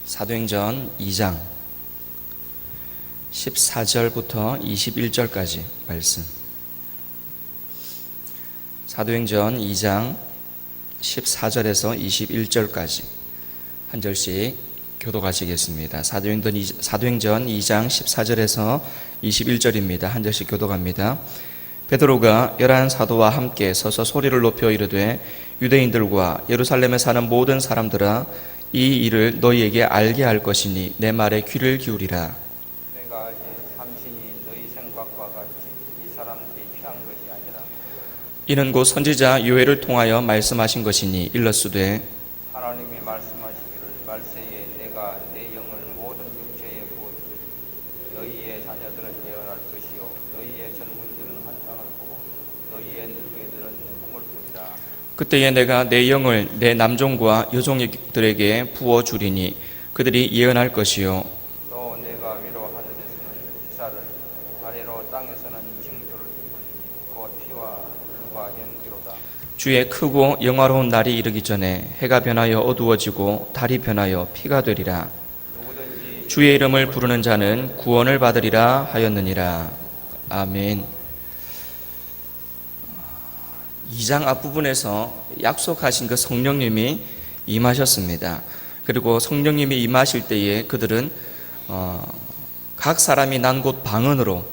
사도행전 2장 14절부터 21절까지 말씀. 사도행전 2장 14절에서 21절까지 한 절씩 교독하시겠습니다. 사도행전 2장 14절에서 21절입니다. 한 절씩 교독합니다. 베드로가 11 사도와 함께 서서 소리를 높여 이르되 유대인들과 예루살렘에 사는 모든 사람들아, 이 일을 너희에게 알게 할 것이니 내 말에 귀를 기울이라. 내가 알지 삼신이 너희 생각과 같이 이 사람들이 취한 것이 아니라 이는 곧 선지자 요엘을 통하여 말씀하신 것이니 일렀으되 하나님이 말씀하시기를 말세에 내가 내 영을 모든 육체에 부어주리. 너희의 자녀들은 예언할 것이요 너희의 젊은이들은 환상을 보고 너희의 늙은이들은 꿈을 꾸리라. 그때에 내가 내 영을 내 남종과 여종들에게 부어주리니 그들이 예언할 것이요 또 내가 위로 하늘에서는 기사를 아래로 땅에서는 징조를 베풀리니 곧 피와 불과 연기로다. 주의 크고 영화로운 날이 이르기 전에 해가 변하여 어두워지고 달이 변하여 피가 되리라. 누구든지 주의 이름을 부르는 자는 구원을 받으리라 하였느니라. 아멘. 2장 앞부분에서 약속하신 그 성령님이 임하셨습니다. 그리고 성령님이 임하실 때에 그들은 각 사람이 난 곳 방언으로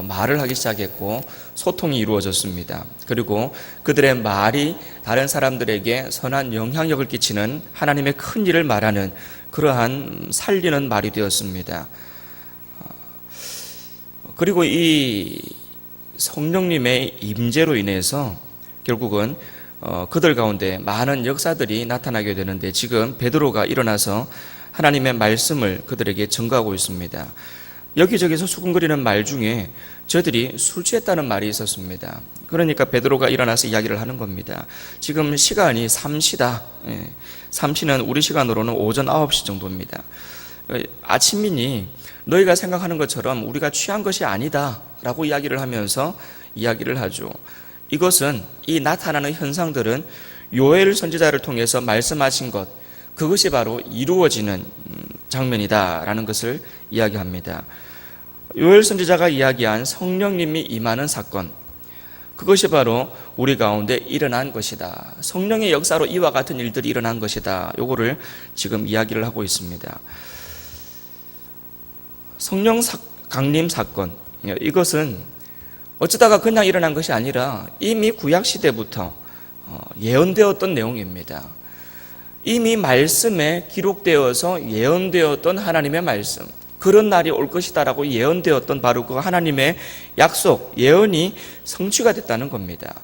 말을 하기 시작했고 소통이 이루어졌습니다. 그리고 그들의 말이 다른 사람들에게 선한 영향력을 끼치는 하나님의 큰 일을 말하는 그러한 살리는 말이 되었습니다. 그리고 이 성령님의 임재로 인해서 결국은 그들 가운데 많은 역사들이 나타나게 되는데, 지금 베드로가 일어나서 하나님의 말씀을 그들에게 전가하고 있습니다. 여기저기서 수군거리는 말 중에 저들이 술 취했다는 말이 있었습니다. 그러니까 베드로가 일어나서 이야기를 하는 겁니다. 지금 시간이 3시다. 3시는 우리 시간으로는 오전 9시 정도입니다. 아침이니 너희가 생각하는 것처럼 우리가 취한 것이 아니다 라고 이야기를 하면서 이야기를 하죠. 이것은, 이 나타나는 현상들은 요엘 선지자를 통해서 말씀하신 것, 그것이 바로 이루어지는 장면이다라는 것을 이야기합니다. 요엘 선지자가 이야기한 성령님이 임하는 사건, 그것이 바로 우리 가운데 일어난 것이다. 성령의 역사로 이와 같은 일들이 일어난 것이다. 요거를 지금 이야기를 하고 있습니다. 성령 강림 사건, 이것은 어쩌다가 그냥 일어난 것이 아니라 이미 구약시대부터 예언되었던 내용입니다. 이미 말씀에 기록되어서 예언되었던 하나님의 말씀, 그런 날이 올 것이다 라고 예언되었던 바로 그 하나님의 약속, 예언이 성취가 됐다는 겁니다.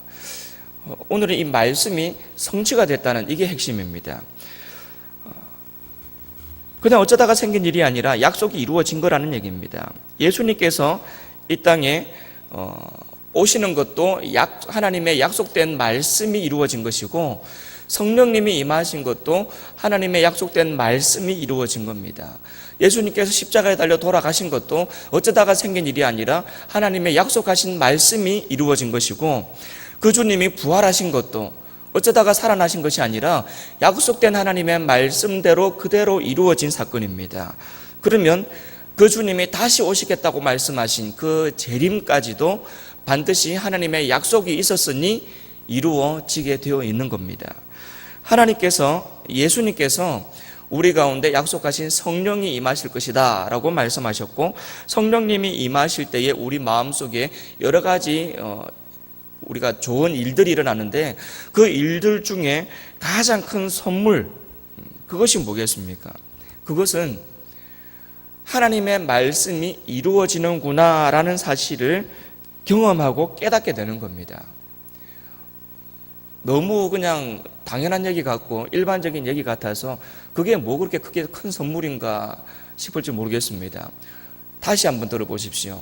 오늘은 이 말씀이 성취가 됐다는 이게 핵심입니다. 그냥 어쩌다가 생긴 일이 아니라 약속이 이루어진 거라는 얘기입니다. 예수님께서 이 땅에 오시는 것도 하나님의 약속된 말씀이 이루어진 것이고, 성령님이 임하신 것도 하나님의 약속된 말씀이 이루어진 겁니다. 예수님께서 십자가에 달려 돌아가신 것도 어쩌다가 생긴 일이 아니라 하나님의 약속하신 말씀이 이루어진 것이고, 그 주님이 부활하신 것도 어쩌다가 살아나신 것이 아니라 약속된 하나님의 말씀대로 그대로 이루어진 사건입니다. 그러면 그 주님이 다시 오시겠다고 말씀하신 그 재림까지도 반드시 하나님의 약속이 있었으니 이루어지게 되어 있는 겁니다. 하나님께서, 예수님께서 우리 가운데 약속하신 성령이 임하실 것이다 라고 말씀하셨고, 성령님이 임하실 때에 우리 마음속에 여러 가지 우리가 좋은 일들이 일어나는데, 그 일들 중에 가장 큰 선물, 그것이 뭐겠습니까? 그것은 하나님의 말씀이 이루어지는구나 라는 사실을 경험하고 깨닫게 되는 겁니다. 너무 그냥 당연한 얘기 같고 일반적인 얘기 같아서 그게 뭐 그렇게 크게 큰 선물인가 싶을지 모르겠습니다. 다시 한번 들어보십시오.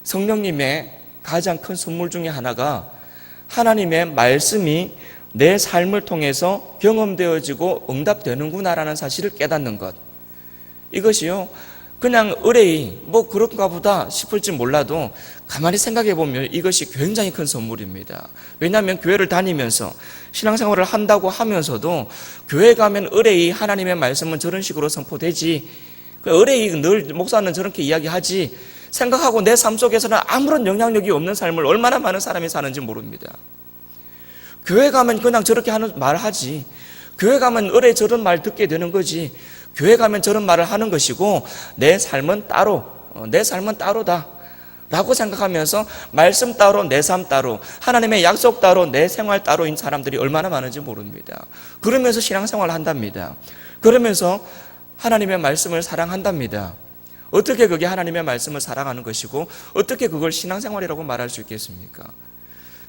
성령님의 가장 큰 선물 중에 하나가 하나님의 말씀이 내 삶을 통해서 경험되어지고 응답되는구나 라는 사실을 깨닫는 것, 이것이요, 그냥 의뢰이 뭐 그런가 보다 싶을지 몰라도 가만히 생각해 보면 이것이 굉장히 큰 선물입니다. 왜냐하면 교회를 다니면서 신앙생활을 한다고 하면서도 교회 가면 의뢰이 하나님의 말씀은 저런 식으로 선포되지, 의뢰이 늘 목사는 저렇게 이야기하지 생각하고 내 삶 속에서는 아무런 영향력이 없는 삶을 얼마나 많은 사람이 사는지 모릅니다. 교회 가면 그냥 저렇게 하는 말 하지, 교회 가면 의뢰 저런 말 듣게 되는 거지, 교회 가면 저런 말을 하는 것이고 내 삶은 따로다 라고 생각하면서 말씀 따로 내 삶 따로 하나님의 약속 따로 내 생활 따로인 사람들이 얼마나 많은지 모릅니다. 그러면서 신앙생활을 한답니다. 그러면서 하나님의 말씀을 사랑한답니다. 어떻게 그게 하나님의 말씀을 사랑하는 것이고 어떻게 그걸 신앙생활이라고 말할 수 있겠습니까?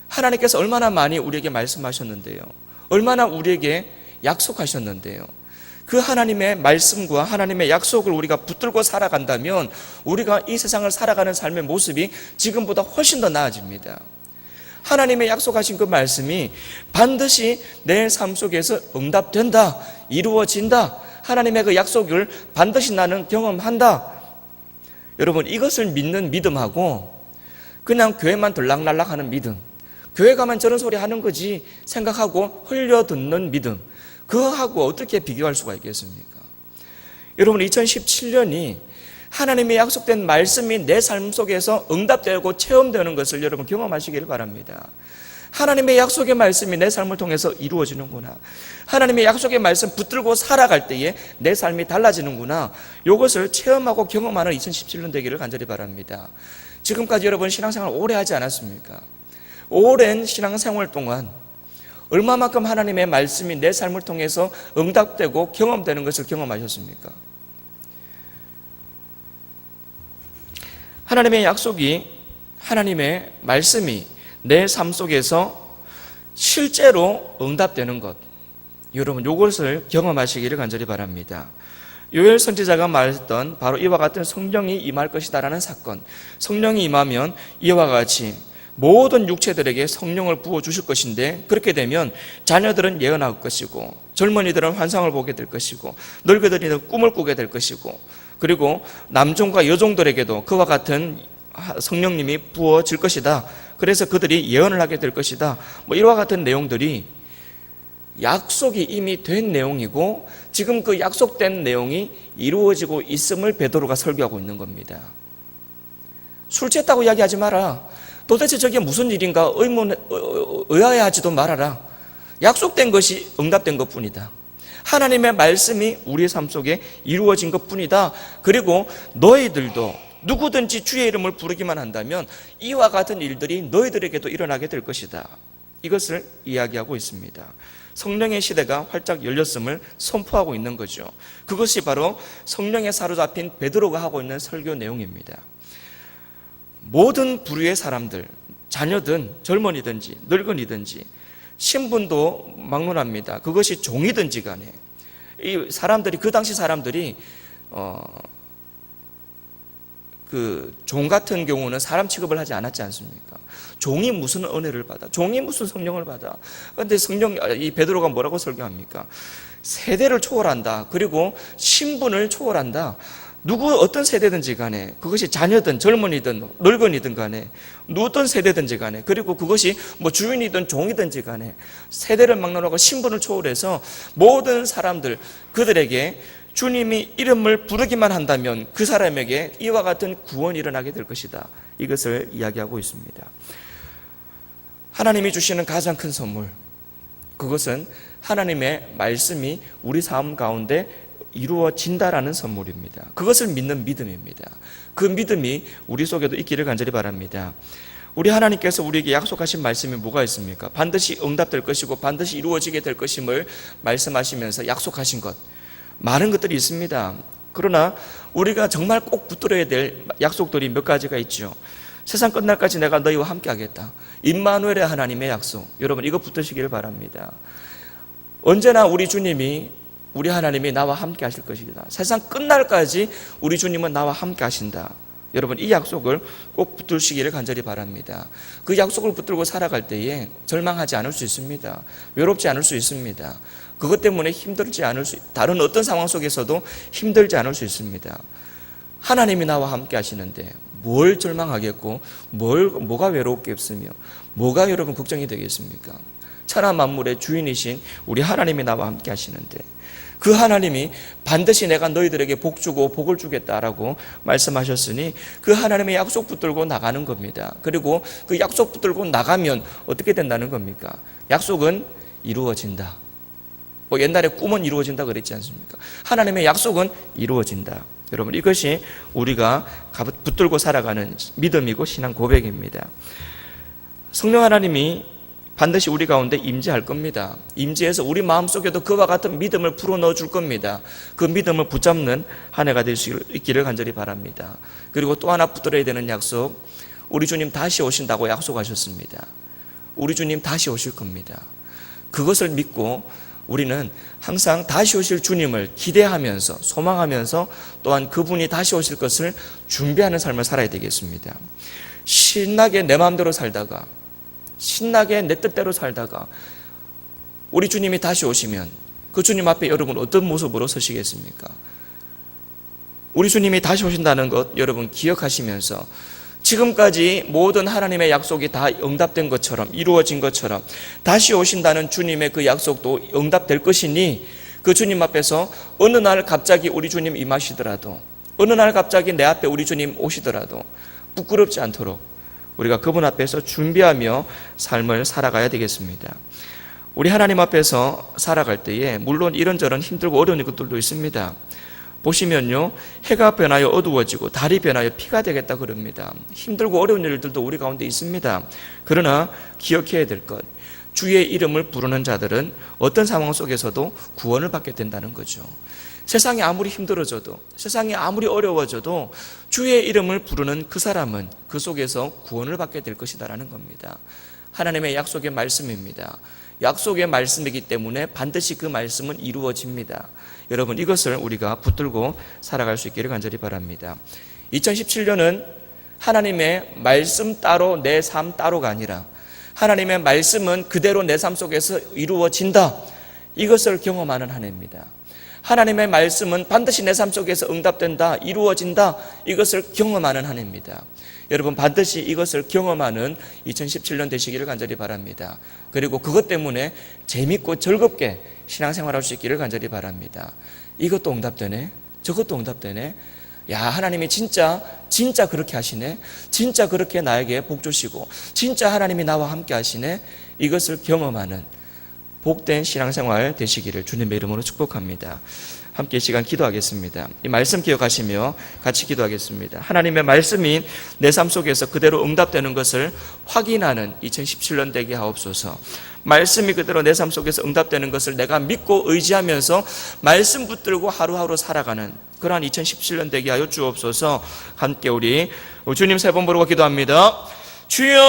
하나님께서 얼마나 많이 우리에게 말씀하셨는데요, 얼마나 우리에게 약속하셨는데요, 그 하나님의 말씀과 하나님의 약속을 우리가 붙들고 살아간다면 우리가 이 세상을 살아가는 삶의 모습이 지금보다 훨씬 더 나아집니다. 하나님의 약속하신 그 말씀이 반드시 내 삶 속에서 응답된다, 이루어진다, 하나님의 그 약속을 반드시 나는 경험한다. 여러분, 이것을 믿는 믿음하고 그냥 교회만 들락날락하는 믿음, 교회 가면 저런 소리 하는 거지 생각하고 흘려듣는 믿음, 그거하고 어떻게 비교할 수가 있겠습니까? 여러분, 2017년이 하나님의 약속된 말씀이 내 삶 속에서 응답되고 체험되는 것을 여러분 경험하시길 바랍니다. 하나님의 약속의 말씀이 내 삶을 통해서 이루어지는구나, 하나님의 약속의 말씀 붙들고 살아갈 때에 내 삶이 달라지는구나, 이것을 체험하고 경험하는 2017년 되기를 간절히 바랍니다. 지금까지 여러분 신앙생활 오래 하지 않았습니까? 오랜 신앙생활 동안 얼마만큼 하나님의 말씀이 내 삶을 통해서 응답되고 경험되는 것을 경험하셨습니까? 하나님의 약속이, 하나님의 말씀이 내 삶 속에서 실제로 응답되는 것, 여러분 이것을 경험하시기를 간절히 바랍니다. 요엘 선지자가 말했던 바로 이와 같은 성령이 임할 것이다라는 사건, 성령이 임하면 이와 같이 모든 육체들에게 성령을 부어주실 것인데, 그렇게 되면 자녀들은 예언할 것이고 젊은이들은 환상을 보게 될 것이고 늙은이들은 꿈을 꾸게 될 것이고, 그리고 남종과 여종들에게도 그와 같은 성령님이 부어질 것이다. 그래서 그들이 예언을 하게 될 것이다. 이와 같은 내용들이 약속이 이미 된 내용이고 지금 그 약속된 내용이 이루어지고 있음을 베드로가 설교하고 있는 겁니다. 술 취했다고 이야기하지 마라. 도대체 저게 무슨 일인가 의아해하지도 말아라. 약속된 것이 응답된 것뿐이다. 하나님의 말씀이 우리의 삶 속에 이루어진 것뿐이다. 그리고 너희들도 누구든지 주의 이름을 부르기만 한다면 이와 같은 일들이 너희들에게도 일어나게 될 것이다. 이것을 이야기하고 있습니다. 성령의 시대가 활짝 열렸음을 선포하고 있는 거죠. 그것이 바로 성령에 사로잡힌 베드로가 하고 있는 설교 내용입니다. 모든 부류의 사람들, 자녀든 젊은이든지 늙은이든지 신분도 막론합니다. 그것이 종이든지 간에 이 사람들이, 그 당시 사람들이 그 종 같은 경우는 사람 취급을 하지 않았지 않습니까? 종이 무슨 은혜를 받아, 종이 무슨 성령을 받아. 그런데 이 베드로가 뭐라고 설교합니까? 세대를 초월한다. 그리고 신분을 초월한다. 누구 어떤 세대든지 간에, 그것이 자녀든 젊은이든 늙은이든 간에, 어떤 세대든지 간에, 그리고 그것이 주인이든 종이든지 간에 세대를 막론하고 신분을 초월해서 모든 사람들, 그들에게 주님이 이름을 부르기만 한다면 그 사람에게 이와 같은 구원이 일어나게 될 것이다. 이것을 이야기하고 있습니다. 하나님이 주시는 가장 큰 선물, 그것은 하나님의 말씀이 우리 삶 가운데 이루어진다라는 선물입니다. 그것을 믿는 믿음입니다. 그 믿음이 우리 속에도 있기를 간절히 바랍니다. 우리 하나님께서 우리에게 약속하신 말씀이 뭐가 있습니까? 반드시 응답될 것이고 반드시 이루어지게 될 것임을 말씀하시면서 약속하신 것, 많은 것들이 있습니다. 그러나 우리가 정말 꼭 붙들어야 될 약속들이 몇 가지가 있죠. 세상 끝날까지 내가 너희와 함께 하겠다. 임마누엘의 하나님의 약속, 여러분 이거 붙드시기를 바랍니다. 언제나 우리 주님이, 우리 하나님이 나와 함께 하실 것이다. 세상 끝날까지 우리 주님은 나와 함께 하신다. 여러분 이 약속을 꼭 붙들시기를 간절히 바랍니다. 그 약속을 붙들고 살아갈 때에 절망하지 않을 수 있습니다. 외롭지 않을 수 있습니다. 그것 때문에 힘들지 않을 수, 다른 어떤 상황 속에서도 힘들지 않을 수 있습니다. 하나님이 나와 함께 하시는데 뭘 절망하겠고 뭐가 외롭겠으며 뭐가 여러분 걱정이 되겠습니까? 천하 만물의 주인이신 우리 하나님이 나와 함께 하시는데 그 하나님이 반드시 내가 너희들에게 복 주고 복을 주겠다라고 말씀하셨으니 그 하나님의 약속 붙들고 나가는 겁니다. 그리고 그 약속 붙들고 나가면 어떻게 된다는 겁니까? 약속은 이루어진다. 뭐 옛날에 꿈은 이루어진다 그랬지 않습니까? 하나님의 약속은 이루어진다. 여러분, 이것이 우리가 붙들고 살아가는 믿음이고 신앙 고백입니다. 성령 하나님이 반드시 우리 가운데 임재할 겁니다. 임재해서 우리 마음속에도 그와 같은 믿음을 불어넣어 줄 겁니다. 그 믿음을 붙잡는 한 해가 될 수 있기를 간절히 바랍니다. 그리고 또 하나 붙들어야 되는 약속, 우리 주님 다시 오신다고 약속하셨습니다. 우리 주님 다시 오실 겁니다. 그것을 믿고 우리는 항상 다시 오실 주님을 기대하면서 소망하면서 또한 그분이 다시 오실 것을 준비하는 삶을 살아야 되겠습니다. 신나게 내 마음대로 살다가, 신나게 내 뜻대로 살다가 우리 주님이 다시 오시면 그 주님 앞에 여러분 어떤 모습으로 서시겠습니까? 우리 주님이 다시 오신다는 것 여러분 기억하시면서 지금까지 모든 하나님의 약속이 다 응답된 것처럼, 이루어진 것처럼 다시 오신다는 주님의 그 약속도 응답될 것이니 그 주님 앞에서 어느 날 갑자기 우리 주님 임하시더라도, 어느 날 갑자기 내 앞에 우리 주님 오시더라도 부끄럽지 않도록 우리가 그분 앞에서 준비하며 삶을 살아가야 되겠습니다. 우리 하나님 앞에서 살아갈 때에 물론 이런저런 힘들고 어려운 것들도 있습니다. 보시면요, 해가 변하여 어두워지고 달이 변하여 피가 되겠다 그럽니다. 힘들고 어려운 일들도 우리 가운데 있습니다. 그러나 기억해야 될 것, 주의 이름을 부르는 자들은 어떤 상황 속에서도 구원을 받게 된다는 거죠. 세상이 아무리 힘들어져도, 세상이 아무리 어려워져도 주의 이름을 부르는 그 사람은 그 속에서 구원을 받게 될 것이다라는 겁니다. 하나님의 약속의 말씀입니다. 약속의 말씀이기 때문에 반드시 그 말씀은 이루어집니다. 여러분, 이것을 우리가 붙들고 살아갈 수 있기를 간절히 바랍니다. 2017년은 하나님의 말씀 따로 내 삶 따로가 아니라 하나님의 말씀은 그대로 내 삶 속에서 이루어진다, 이것을 경험하는 한 해입니다. 하나님의 말씀은 반드시 내 삶 속에서 응답된다, 이루어진다, 이것을 경험하는 한 해입니다. 여러분, 반드시 이것을 경험하는 2017년 되시기를 간절히 바랍니다. 그리고 그것 때문에 재밌고 즐겁게 신앙생활할 수 있기를 간절히 바랍니다. 이것도 응답되네, 저것도 응답되네, 야, 하나님이 진짜 그렇게 하시네, 진짜 그렇게 나에게 복 주시고 진짜 하나님이 나와 함께 하시네, 이것을 경험하는 복된 신앙생활 되시기를 주님의 이름으로 축복합니다. 함께 이 시간 기도하겠습니다. 이 말씀 기억하시며 같이 기도하겠습니다. 하나님의 말씀이 내 삶 속에서 그대로 응답되는 것을 확인하는 2017년 되게 하옵소서. 말씀이 그대로 내 삶 속에서 응답되는 것을 내가 믿고 의지하면서 말씀 붙들고 하루하루 살아가는 그러한 2017년 되게 하여 주옵소서. 함께 우리 주님 세 번 부르고 기도합니다. 주여,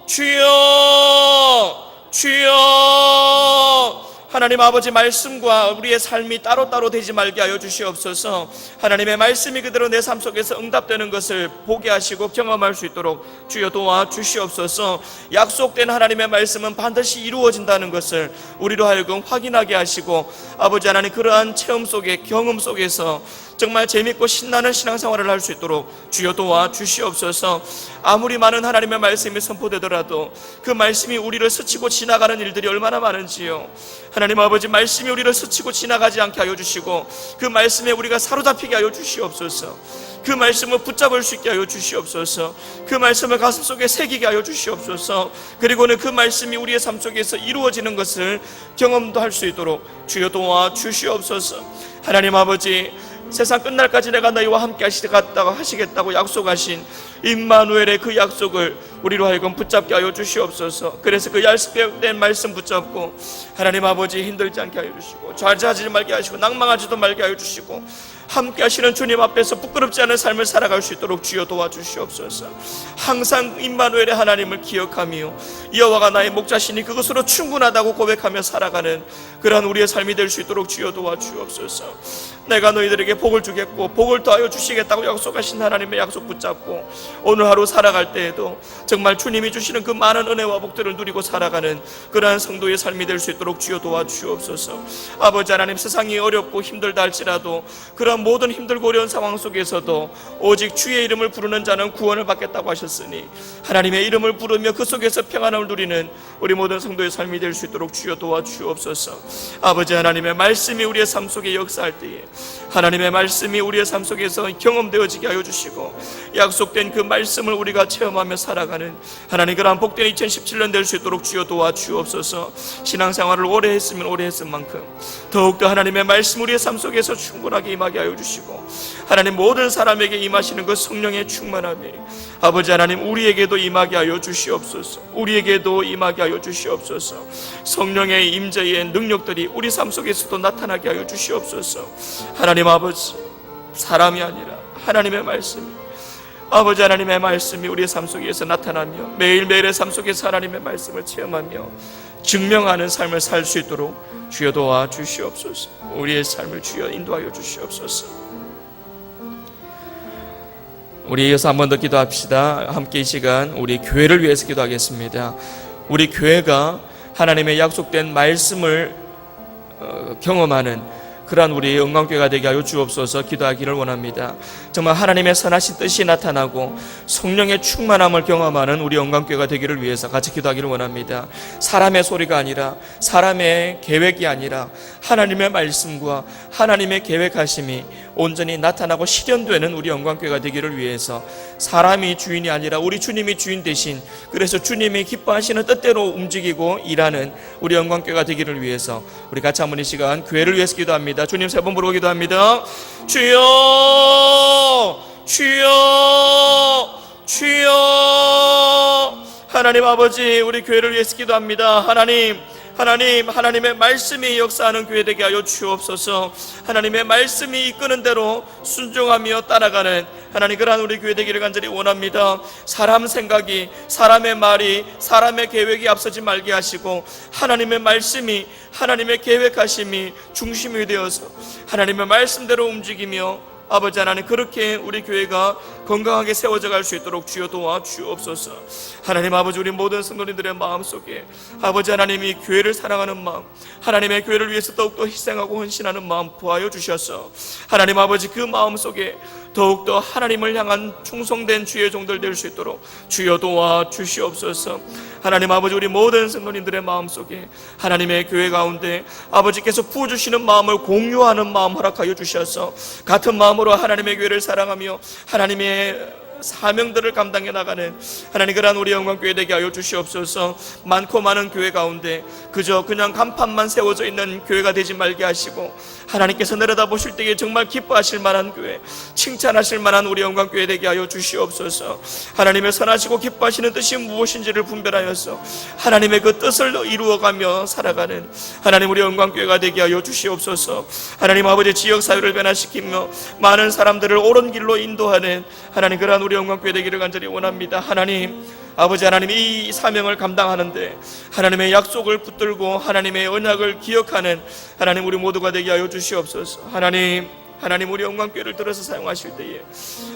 주여, 주여. 하나님 아버지, 말씀과 우리의 삶이 따로따로 되지 말게 하여 주시옵소서. 하나님의 말씀이 그대로 내 삶 속에서 응답되는 것을 보게 하시고 경험할 수 있도록 주여 도와 주시옵소서. 약속된 하나님의 말씀은 반드시 이루어진다는 것을 우리로 하여금 확인하게 하시고 아버지 하나님, 그러한 체험 속에, 경험 속에서 정말 재밌고 신나는 신앙생활을 할 수 있도록 주여 도와 주시옵소서. 아무리 많은 하나님의 말씀이 선포되더라도 그 말씀이 우리를 스치고 지나가는 일들이 얼마나 많은지요. 하나님 아버지, 말씀이 우리를 스치고 지나가지 않게 하여 주시고 그 말씀에 우리가 사로잡히게 하여 주시옵소서. 그 말씀을 붙잡을 수 있게 하여 주시옵소서. 그 말씀을 가슴속에 새기게 하여 주시옵소서. 그리고는 그 말씀이 우리의 삶 속에서 이루어지는 것을 경험도 할 수 있도록 주여 도와 주시옵소서. 하나님 아버지, 세상 끝날까지 내가 너희와 함께 하시겠다고 약속하신 임마누엘의 그 약속을 우리로 하여금 붙잡게 하여 주시옵소서. 그래서 그 약속된 말씀 붙잡고 하나님 아버지, 힘들지 않게 하여 주시고 좌절하지 말게 하시고 낭망하지도 말게 하여 주시고 함께 하시는 주님 앞에서 부끄럽지 않은 삶을 살아갈 수 있도록 주여 도와주시옵소서. 항상 임마누엘의 하나님을 기억하며 여호와가 나의 목자시니 그것으로 충분하다고 고백하며 살아가는 그러한 우리의 삶이 될 수 있도록 주여 도와주옵소서. 내가 너희들에게 복을 주겠고 복을 더하여 주시겠다고 약속하신 하나님의 약속 붙잡고 오늘 하루 살아갈 때에도 정말 주님이 주시는 그 많은 은혜와 복들을 누리고 살아가는 그러한 성도의 삶이 될 수 있도록 주여 도와주옵소서. 아버지 하나님, 세상이 어렵고 힘들다 할지라도 그러한 모든 힘들고 어려운 상황 속에서도 오직 주의 이름을 부르는 자는 구원을 받겠다고 하셨으니 하나님의 이름을 부르며 그 속에서 평안을 누리는 우리 모든 성도의 삶이 될 수 있도록 주여 도와주옵소서. 아버지 하나님의 말씀이 우리의 삶 속에 역사할 때에 하나님의 말씀이 우리의 삶 속에서 경험되어지게 하여 주시고 약속된 그 말씀을 우리가 체험하며 살아가는 하나님 그러한 복된 2017년 될 수 있도록 주여 도와주옵소서. 신앙생활을 오래 했으면 오래 했은 만큼 더욱더 하나님의 말씀 우리의 삶 속에서 충분하게 임하게 하여 주시고 하나님 모든 사람에게 임하시는 그 성령의 충만함이 아버지 하나님 우리에게도 임하게 하여 주시옵소서. 우리에게도 임하게 하여 주시옵소서. 성령의 임재의 능력들이 우리 삶 속에서도 나타나게 하여 주시옵소서. 하나님 아버지, 사람이 아니라 하나님의 말씀이 아버지 하나님의 말씀이 우리의 삶 속에서 나타나며 매일매일의 삶 속에서 하나님의 말씀을 체험하며 증명하는 삶을 살 수 있도록 주여 도와주시옵소서. 우리의 삶을 주여 인도하여 주시옵소서. 우리 이어서 한 번 더 기도합시다. 함께 이 시간 우리 교회를 위해서 기도하겠습니다. 우리 교회가 하나님의 약속된 말씀을 경험하는 그러한 우리 영광교회가 되게 하여 주옵소서. 기도하기를 원합니다. 정말 하나님의 선하신 뜻이 나타나고 성령의 충만함을 경험하는 우리 영광교회가 되기를 위해서 같이 기도하기를 원합니다. 사람의 소리가 아니라 사람의 계획이 아니라 하나님의 말씀과 하나님의 계획하심이 온전히 나타나고 실현되는 우리 영광교회가 되기를 위해서 사람이 주인이 아니라 우리 주님이 주인 대신 그래서 주님이 기뻐하시는 뜻대로 움직이고 일하는 우리 영광교회가 되기를 위해서 우리 같이 한번 이 시간 교회를 위해서 기도합니다. 주님 세 번 부르고 기도합니다. 주여 주여 주여. 하나님 아버지, 우리 교회를 위해서 기도합니다. 하나님의 말씀이 역사하는 교회 되게 하여 주옵소서. 하나님의 말씀이 이끄는 대로 순종하며 따라가는 하나님 그러한 우리 교회 되기를 간절히 원합니다. 사람 생각이, 사람의 말이, 사람의 계획이 앞서지 말게 하시고 하나님의 말씀이, 하나님의 계획하심이 중심이 되어서 하나님의 말씀대로 움직이며 아버지 하나님 그렇게 우리 교회가 건강하게 세워져 갈 수 있도록 주여 도와주옵소서. 하나님 아버지, 우리 모든 성도님들의 마음속에 아버지 하나님이 교회를 사랑하는 마음, 하나님의 교회를 위해서 더욱더 희생하고 헌신하는 마음 부하여 주셔서 하나님 아버지 그 마음속에 더욱더 하나님을 향한 충성된 주의 종들 될 수 있도록 주여 도와주시옵소서. 하나님 아버지, 우리 모든 성도님들의 마음속에 하나님의 교회 가운데 아버지께서 부어주시는 마음을 공유하는 마음 허락하여 주셔서 같은 마음으로 하나님의 교회를 사랑하며 하나님의 사명들을 감당해 나가는 하나님 그러한 우리 영광교회 되게 하여 주시옵소서. 많고 많은 교회 가운데 그저 그냥 간판만 세워져 있는 교회가 되지 말게 하시고 하나님께서 내려다보실 때에 정말 기뻐하실 만한 교회, 칭찬하실 만한 우리 영광교회 되게 하여 주시옵소서. 하나님의 선하시고 기뻐하시는 뜻이 무엇인지를 분별하여서 하나님의 그 뜻을 이루어가며 살아가는 하나님 우리 영광교회가 되게 하여 주시옵소서. 하나님 아버지, 지역사회를 변화시키며 많은 사람들을 옳은 길로 인도하는 하나님 그러한 우리 영광교회 되기를 간절히 원합니다. 하나님 아버지, 하나님 이 사명을 감당하는데 하나님의 약속을 붙들고 하나님의 언약을 기억하는 하나님 우리 모두가 되게 하여 주시옵소서. 하나님 우리 영광교회를 들어서 사용하실 때에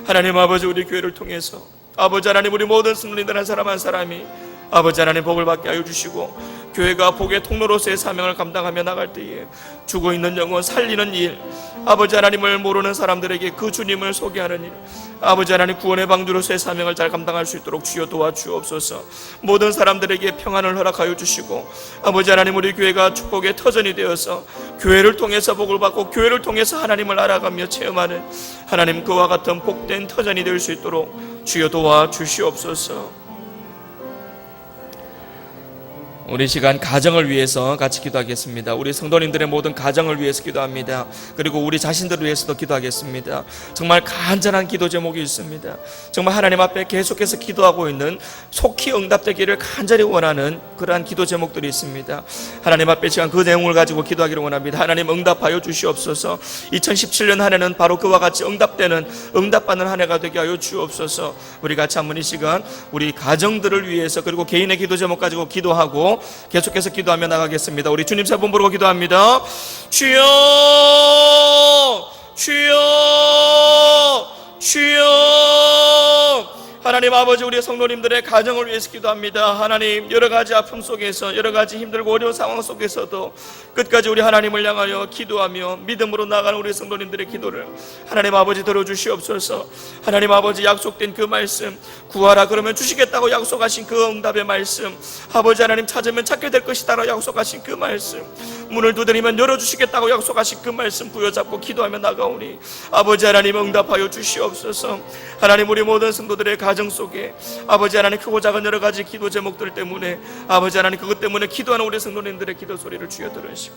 하나님 아버지, 우리 교회를 통해서 아버지 하나님 우리 모든 성도님들 한 사람 한 사람이 아버지 하나님 복을 받게 하여 주시고 교회가 복의 통로로서의 사명을 감당하며 나갈 때에 죽어있는 영혼 살리는 일, 아버지 하나님을 모르는 사람들에게 그 주님을 소개하는 일, 아버지 하나님 구원의 방주로서의 사명을 잘 감당할 수 있도록 주여 도와주옵소서. 모든 사람들에게 평안을 허락하여 주시고 아버지 하나님 우리 교회가 축복의 터전이 되어서 교회를 통해서 복을 받고 교회를 통해서 하나님을 알아가며 체험하는 하나님 그와 같은 복된 터전이 될 수 있도록 주여 도와주시옵소서. 우리 시간 가정을 위해서 같이 기도하겠습니다. 우리 성도님들의 모든 가정을 위해서 기도합니다. 그리고 우리 자신들을 위해서도 기도하겠습니다. 정말 간절한 기도 제목이 있습니다. 정말 하나님 앞에 계속해서 기도하고 있는 속히 응답되기를 간절히 원하는 그러한 기도 제목들이 있습니다. 하나님 앞에 시간 그 내용을 가지고 기도하기를 원합니다. 하나님 응답하여 주시옵소서. 2017년 한 해는 바로 그와 같이 응답받는 한 해가 되게 하여 주옵소서. 우리 같이 한번 이 시간 우리 가정들을 위해서 그리고 개인의 기도 제목 가지고 기도하고 계속해서 기도하며 나가겠습니다. 우리 주님 세 번 부르고 기도합니다. 주여 주여 주여. 하나님 아버지, 우리 성도님들의 가정을 위해서 기도합니다. 하나님, 여러 가지 아픔 속에서, 여러 가지 힘들고 어려운 상황 속에서도 끝까지 우리 하나님을 향하여 기도하며 믿음으로 나아가는 우리 성도님들의 기도를 하나님 아버지 들어주시옵소서. 하나님 아버지, 약속된 그 말씀, 구하라 그러면 주시겠다고 약속하신 그 응답의 말씀, 아버지 하나님, 찾으면 찾게 될 것이다라고 약속하신 그 말씀, 문을 두드리면 열어주시겠다고 약속하신 그 말씀 부여잡고 기도하며 나가오니 아버지 하나님 응답하여 주시옵소서. 하나님, 우리 모든 성도들의 가정 속에 아버지 하나님, 크고 작은 여러 가지 기도 제목들 때문에 아버지 하나님, 그것 때문에 기도하는 우리 성도님들의 기도 소리를 주여 들으시고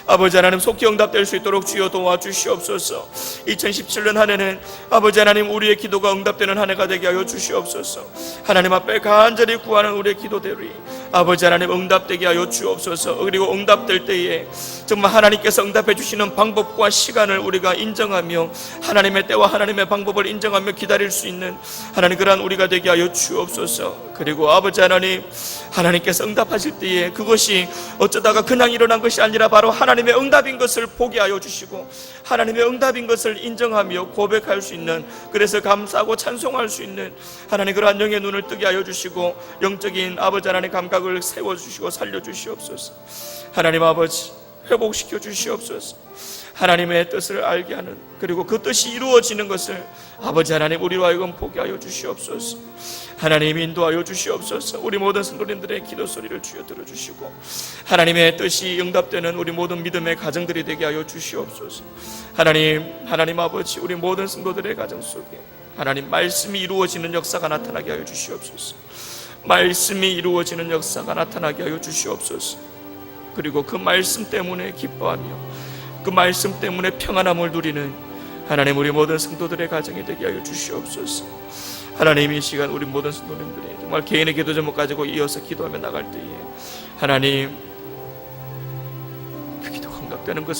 아버지 하나님, 속히 응답될 수 있도록 주여 도와주시옵소서. 2017년 한 해는 아버지 하나님, 우리의 기도가 응답되는 한 해가 되게 하여 주시옵소서. 하나님 앞에 간절히 구하는 우리의 기도들이 아버지 하나님 응답되게 하여 주옵소서. 그리고 응답될 때에 정말 하나님께서 응답해 주시는 방법과 시간을 우리가 인정하며 하나님의 때와 하나님의 방법을 인정하며 기다릴 수 있는 하나님, 그러한 우리가 되게 하여 주옵소서. 그리고 아버지 하나님, 하나님께서 응답하실 때에 그것이 어쩌다가 그냥 일어난 것이 아니라 바로 하나님의 응답인 것을 보게 하여 주시고 하나님의 응답인 것을 인정하며 고백할 수 있는, 그래서 감사하고 찬송할 수 있는 하나님, 그러한 영의 눈을 뜨게 하여 주시고 영적인 아버지 하나님 감각을 세워주시고 살려주시옵소서. 하나님 아버지, 회복시켜 주시옵소서. 하나님의 뜻을 알게 하는, 그리고 그 뜻이 이루어지는 것을 아버지 하나님, 우리로 하여금 보게 하여 주시옵소서. 하나님, 인도하여 주시옵소서. 우리 모든 성도님들의 기도 소리를 주여 들어주시고 하나님의 뜻이 응답되는 우리 모든 믿음의 가정들이 되게 하여 주시옵소서. 하나님 아버지, 우리 모든 성도들의 가정 속에 하나님 말씀이 이루어지는 역사가 나타나게 하여 주시옵소서. 말씀이 이루어지는 역사가 나타나게 하여 주시옵소서. 그리고 그 말씀 때문에 기뻐하며 그 말씀 때문에 평안함을 누리는 하나님, 우리 모든 성도들의 가정이 되게 하여 주시옵소서. 하나님, 이 시간 우리 모든 성도님들이 정말 개인의 기도 제목 가지고 이어서 기도하며 나갈 때에 하나님, 그 기도가 응답되는 것을